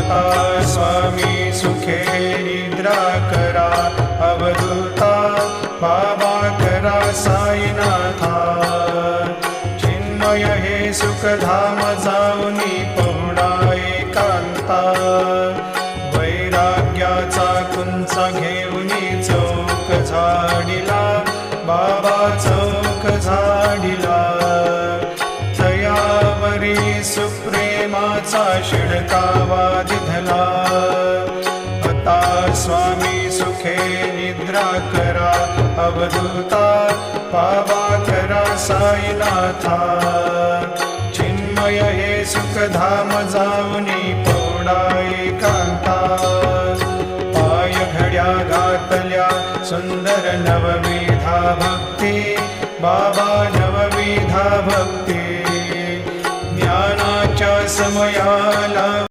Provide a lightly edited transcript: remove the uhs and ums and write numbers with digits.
आता स्वामी सुखे निद्रा करा अवधूता बाबा करा साईनाथा चिन्मय हे सुखधाम जाऊनी पहुडा एकांता वैराग्याचा कुंचा घेऊनी चौक झाडिला बाबा चौक झाडिला तयावरी सुप्रेमाचा शिडकावा दिधला आता स्वामी सुखे निद्रा करा अवधूता बाबा करा साईनाथा चिन्मय हे सुखधाम जाऊनी पौडा एकांता पाय घड्या घातल्या सुंदर नवविधा भक्ती बाबा नवविधा भक्ती ज्ञानाच्या समयाला